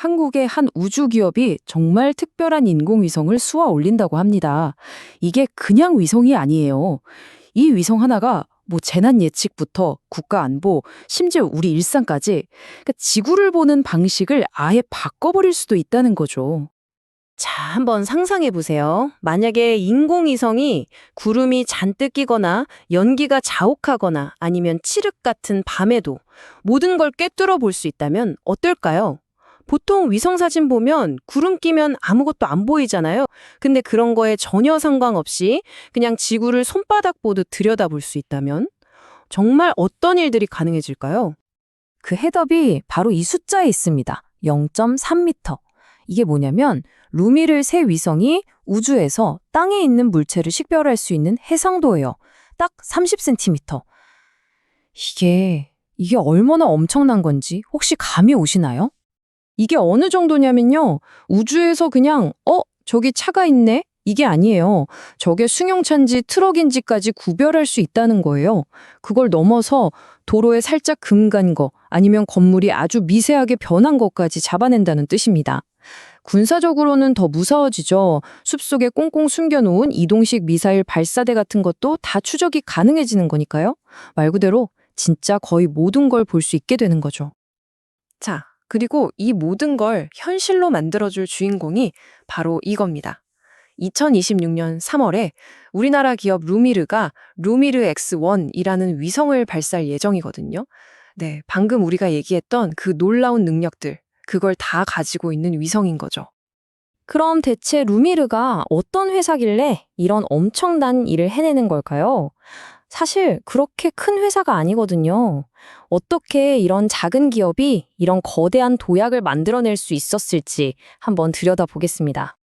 한국의 한 우주 기업이 정말 특별한 인공위성을 쏘아 올린다고 합니다. 이게 그냥 위성이 아니에요. 이 위성 하나가 뭐 재난 예측부터 국가 안보, 심지어 우리 일상까지 그러니까 지구를 보는 방식을 아예 바꿔버릴 수도 있다는 거죠. 자, 한번 상상해 보세요. 만약에 인공위성이 구름이 잔뜩 끼거나 연기가 자욱하거나 아니면 칠흑 같은 밤에도 모든 걸 꿰뚫어 볼 수 있다면 어떨까요? 보통 위성 사진 보면 구름 끼면 아무것도 안 보이잖아요. 근데 그런 거에 전혀 상관없이 그냥 지구를 손바닥 보듯 들여다볼 수 있다면 정말 어떤 일들이 가능해질까요? 그 해답이 바로 이 숫자에 있습니다. 0.3m. 이게 뭐냐면 루미르 새 위성이 우주에서 땅에 있는 물체를 식별할 수 있는 해상도예요. 딱 30cm. 이게 얼마나 엄청난 건지 혹시 감이 오시나요? 이게 어느 정도냐면요. 우주에서 그냥 저기 차가 있네? 이게 아니에요. 저게 승용차인지 트럭인지까지 구별할 수 있다는 거예요. 그걸 넘어서 도로에 살짝 금 간 거, 아니면 건물이 아주 미세하게 변한 것까지 잡아낸다는 뜻입니다. 군사적으로는 더 무서워지죠. 숲속에 꽁꽁 숨겨놓은 이동식 미사일 발사대 같은 것도 다 추적이 가능해지는 거니까요. 말 그대로 진짜 거의 모든 걸 볼 수 있게 되는 거죠. 자, 그리고 이 모든 걸 현실로 만들어줄 주인공이 바로 이겁니다. 2026년 3월에 우리나라 기업 루미르가 루미르 X1이라는 위성을 발사할 예정이거든요. 네, 방금 우리가 얘기했던 그 놀라운 능력들, 그걸 다 가지고 있는 위성인 거죠. 그럼 대체 루미르가 어떤 회사길래 이런 엄청난 일을 해내는 걸까요? 사실 그렇게 큰 회사가 아니거든요. 어떻게 이런 작은 기업이 이런 거대한 도약을 만들어낼 수 있었을지 한번 들여다보겠습니다.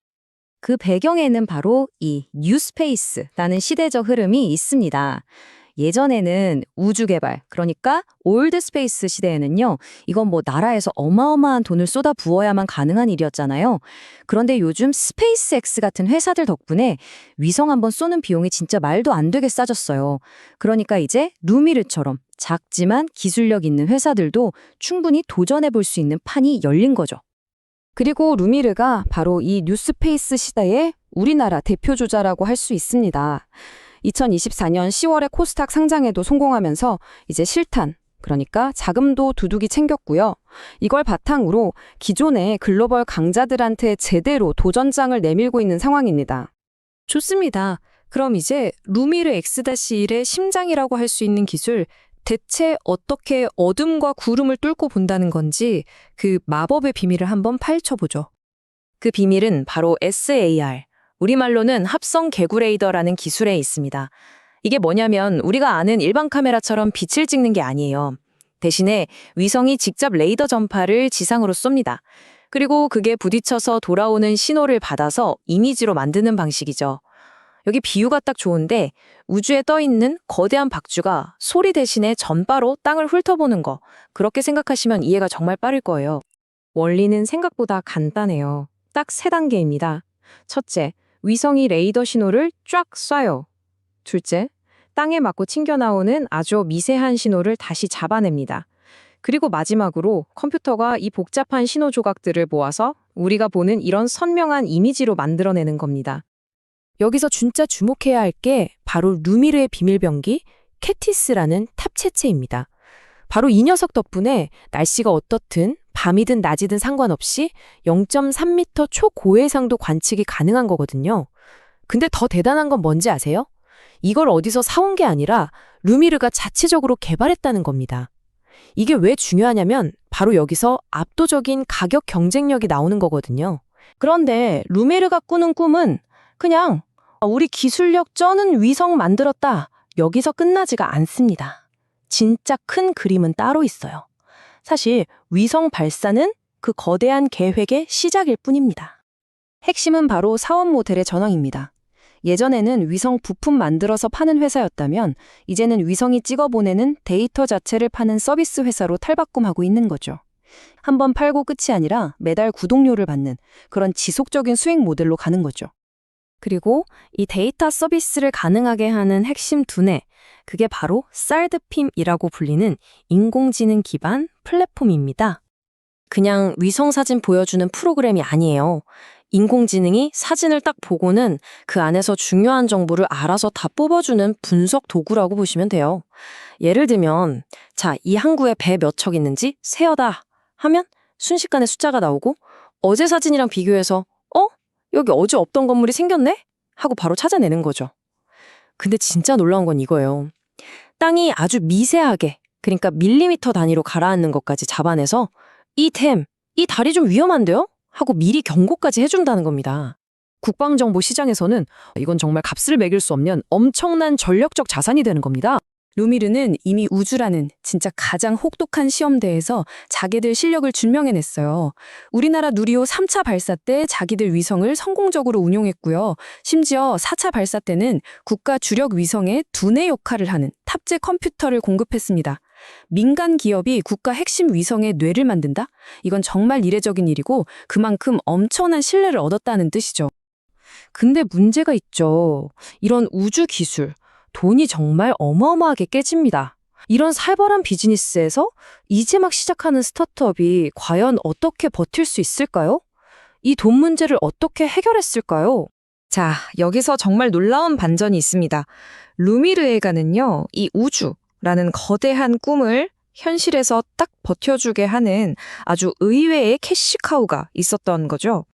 그 배경에는 바로 이 뉴스페이스라는 시대적 흐름이 있습니다. 예전에는 우주 개발, 그러니까 올드 스페이스 시대에는요, 이건 뭐 나라에서 어마어마한 돈을 쏟아 부어야만 가능한 일이었잖아요. 그런데 요즘 스페이스X 같은 회사들 덕분에 위성 한번 쏘는 비용이 진짜 말도 안 되게 싸졌어요. 그러니까 이제 루미르처럼 작지만 기술력 있는 회사들도 충분히 도전해 볼 수 있는 판이 열린 거죠. 그리고 루미르가 바로 이 뉴스페이스 시대의 우리나라 대표주자라고 할 수 있습니다. 2024년 10월에 코스닥 상장에도 성공하면서 이제 실탄, 그러니까 자금도 두둑이 챙겼고요. 이걸 바탕으로 기존의 글로벌 강자들한테 제대로 도전장을 내밀고 있는 상황입니다. 좋습니다. 그럼 이제 루미르 X-1의 심장이라고 할 수 있는 기술, 대체 어떻게 어둠과 구름을 뚫고 본다는 건지 그 마법의 비밀을 한번 파헤쳐보죠. 그 비밀은 바로 SAR, 우리말로는 합성 개구레이더라는 기술에 있습니다. 이게 뭐냐면 우리가 아는 일반 카메라처럼 빛을 찍는 게 아니에요. 대신에 위성이 직접 레이더 전파를 지상으로 쏩니다. 그리고 그게 부딪혀서 돌아오는 신호를 받아서 이미지로 만드는 방식이죠. 여기 비유가 딱 좋은데 우주에 떠 있는 거대한 박쥐가 소리 대신에 전파로 땅을 훑어보는 거, 그렇게 생각하시면 이해가 정말 빠를 거예요. 원리는 생각보다 간단해요. 딱 3단계입니다. 첫째, 위성이 레이더 신호를 쫙 쏴요. 둘째, 땅에 맞고 튕겨나오는 아주 미세한 신호를 다시 잡아냅니다. 그리고 마지막으로 컴퓨터가 이 복잡한 신호 조각들을 모아서 우리가 보는 이런 선명한 이미지로 만들어내는 겁니다. 여기서 진짜 주목해야 할 게 바로 루미르의 비밀병기 캐티스라는 탑채체입니다. 바로 이 녀석 덕분에 날씨가 어떻든 밤이든 낮이든 상관없이 0.3m 초고해상도 관측이 가능한 거거든요. 근데 더 대단한 건 뭔지 아세요? 이걸 어디서 사온 게 아니라 루미르가 자체적으로 개발했다는 겁니다. 이게 왜 중요하냐면 바로 여기서 압도적인 가격 경쟁력이 나오는 거거든요. 그런데 루미르가 꾸는 꿈은 그냥 우리 기술력 쩌는 위성 만들었다, 여기서 끝나지가 않습니다. 진짜 큰 그림은 따로 있어요. 사실 위성 발사는 그 거대한 계획의 시작일 뿐입니다. 핵심은 바로 사업 모델의 전환입니다. 예전에는 위성 부품 만들어서 파는 회사였다면 이제는 위성이 찍어보내는 데이터 자체를 파는 서비스 회사로 탈바꿈하고 있는 거죠. 한번 팔고 끝이 아니라 매달 구독료를 받는 그런 지속적인 수익 모델로 가는 거죠. 그리고 이 데이터 서비스를 가능하게 하는 핵심 두뇌, 그게 바로 쌀드핌이라고 불리는 인공지능 기반 플랫폼입니다. 그냥 위성 사진 보여주는 프로그램이 아니에요. 인공지능이 사진을 딱 보고는 그 안에서 중요한 정보를 알아서 다 뽑아주는 분석 도구라고 보시면 돼요. 예를 들면, 자, 이 항구에 배 몇 척 있는지 세어다 하면 순식간에 숫자가 나오고 어제 사진이랑 비교해서 여기 어제 없던 건물이 생겼네? 하고 바로 찾아내는 거죠. 근데 진짜 놀라운 건 이거예요. 땅이 아주 미세하게, 그러니까 밀리미터 단위로 가라앉는 것까지 잡아내서 이 다리 좀 위험한데요? 하고 미리 경고까지 해준다는 겁니다. 국방정보 시장에서는 이건 정말 값을 매길 수 없는 엄청난 전력적 자산이 되는 겁니다. 루미르는 이미 우주라는 진짜 가장 혹독한 시험대에서 자기들 실력을 증명해냈어요. 우리나라 누리호 3차 발사 때 자기들 위성을 성공적으로 운용했고요. 심지어 4차 발사 때는 국가 주력 위성의 두뇌 역할을 하는 탑재 컴퓨터를 공급했습니다. 민간 기업이 국가 핵심 위성의 뇌를 만든다? 이건 정말 이례적인 일이고 그만큼 엄청난 신뢰를 얻었다는 뜻이죠. 근데 문제가 있죠. 이런 우주 기술, 돈이 정말 어마어마하게 깨집니다. 이런 살벌한 비즈니스에서 이제 막 시작하는 스타트업이 과연 어떻게 버틸 수 있을까요? 이 돈 문제를 어떻게 해결했을까요? 자, 여기서 정말 놀라운 반전이 있습니다. 루미르에가는요, 이 우주라는 거대한 꿈을 현실에서 딱 버텨주게 하는 아주 의외의 캐시카우가 있었던 거죠.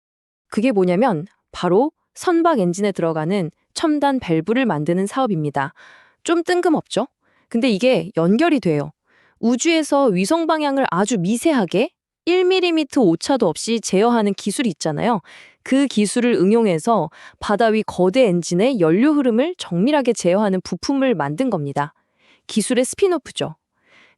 그게 뭐냐면 바로 선박 엔진에 들어가는 첨단 밸브를 만드는 사업입니다. 좀 뜬금없죠? 근데 이게 연결이 돼요. 우주에서 위성 방향을 아주 미세하게 1mm 오차도 없이 제어하는 기술이 있잖아요. 그 기술을 응용해서 바다 위 거대 엔진의 연료 흐름을 정밀하게 제어하는 부품을 만든 겁니다. 기술의 스핀오프죠.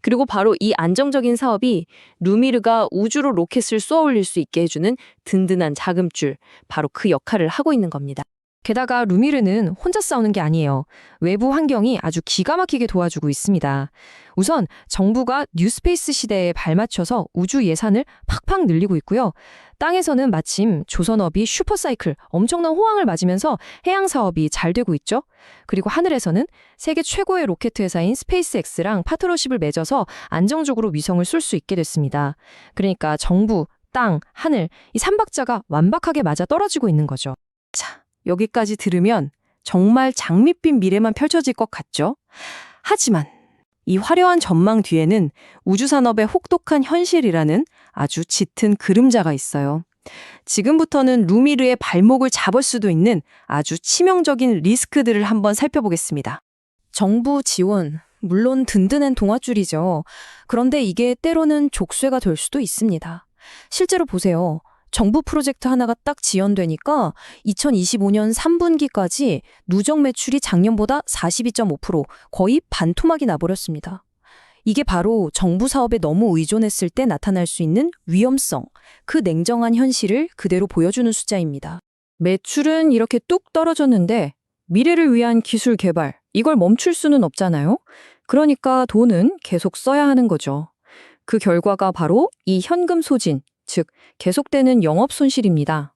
그리고 바로 이 안정적인 사업이 루미르가 우주로 로켓을 쏘아 올릴 수 있게 해주는 든든한 자금줄, 바로 그 역할을 하고 있는 겁니다. 게다가 루미르는 혼자 싸우는 게 아니에요. 외부 환경이 아주 기가 막히게 도와주고 있습니다. 우선 정부가 뉴스페이스 시대에 발맞춰서 우주 예산을 팍팍 늘리고 있고요. 땅에서는 마침 조선업이 슈퍼사이클 엄청난 호황을 맞으면서 해양 사업이 잘 되고 있죠. 그리고 하늘에서는 세계 최고의 로켓 회사인 스페이스X랑 파트너십을 맺어서 안정적으로 위성을 쏠 수 있게 됐습니다. 그러니까 정부, 땅, 하늘 이 삼박자가 완벽하게 맞아 떨어지고 있는 거죠. 자, 여기까지 들으면 정말 장밋빛 미래만 펼쳐질 것 같죠? 하지만 이 화려한 전망 뒤에는 우주산업의 혹독한 현실이라는 아주 짙은 그림자가 있어요. 지금부터는 루미르의 발목을 잡을 수도 있는 아주 치명적인 리스크들을 한번 살펴보겠습니다. 정부 지원, 물론 든든한 동아줄이죠. 그런데 이게 때로는 족쇄가 될 수도 있습니다. 실제로 보세요. 정부 프로젝트 하나가 딱 지연되니까 2025년 3분기까지 누적 매출이 작년보다 42.5% 거의 반토막이 나버렸습니다. 이게 바로 정부 사업에 너무 의존했을 때 나타날 수 있는 위험성, 그 냉정한 현실을 그대로 보여주는 숫자입니다. 매출은 이렇게 뚝 떨어졌는데 미래를 위한 기술 개발, 이걸 멈출 수는 없잖아요. 그러니까 돈은 계속 써야 하는 거죠. 그 결과가 바로 이 현금 소진, 즉 계속되는 영업 손실입니다.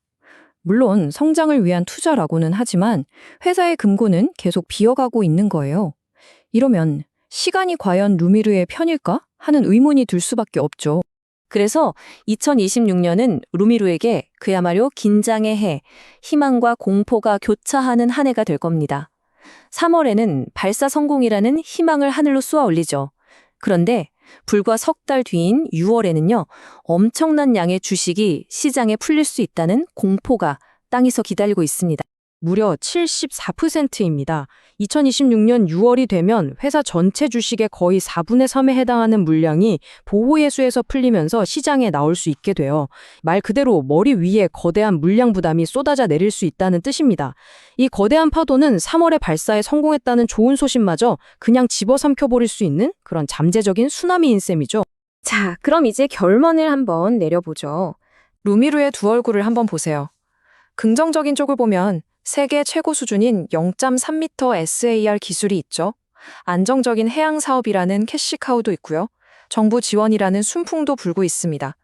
물론 성장을 위한 투자라고는 하지만 회사의 금고는 계속 비어가고 있는 거예요. 이러면 시간이 과연 루미르의 편일까 하는 의문이 들 수밖에 없죠. 그래서 2026년은 루미르에게 그야말로 긴장의 해, 희망과 공포가 교차하는 한 해가 될 겁니다. 3월에는 발사 성공이라는 희망을 하늘로 쏘아 올리죠. 그런데 불과 석 달 뒤인 6월에는요, 엄청난 양의 주식이 시장에 풀릴 수 있다는 공포가 땅에서 기다리고 있습니다. 무려 74%입니다. 2026년 6월이 되면 회사 전체 주식의 거의 4분의 3에 해당하는 물량이 보호예수에서 풀리면서 시장에 나올 수 있게 돼요. 말 그대로 머리 위에 거대한 물량 부담이 쏟아져 내릴 수 있다는 뜻입니다. 이 거대한 파도는 3월에 발사에 성공했다는 좋은 소식마저 그냥 집어삼켜버릴 수 있는 그런 잠재적인 쓰나미인 셈이죠. 자, 그럼 이제 결론을 한번 내려보죠. 루미르의 두 얼굴을 한번 보세요. 긍정적인 쪽을 보면 세계 최고 수준인 0.3m SAR 기술이 있죠. 안정적인 해양 사업이라는 캐시카우도 있고요. 정부 지원이라는 순풍도 불고 있습니다.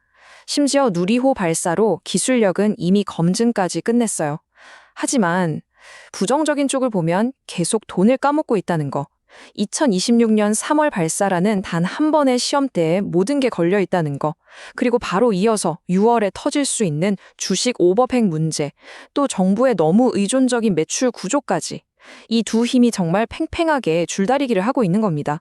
심지어 누리호 발사로 기술력은 이미 검증까지 끝냈어요. 하지만 부정적인 쪽을 보면 계속 돈을 까먹고 있다는 거. 2026년 3월 발사라는 단 한 번의 시험대에 모든 게 걸려 있다는 거. 그리고 바로 이어서 6월에 터질 수 있는 주식 오버팩 문제, 또 정부의 너무 의존적인 매출 구조까지. 이 두 힘이 정말 팽팽하게 줄다리기를 하고 있는 겁니다.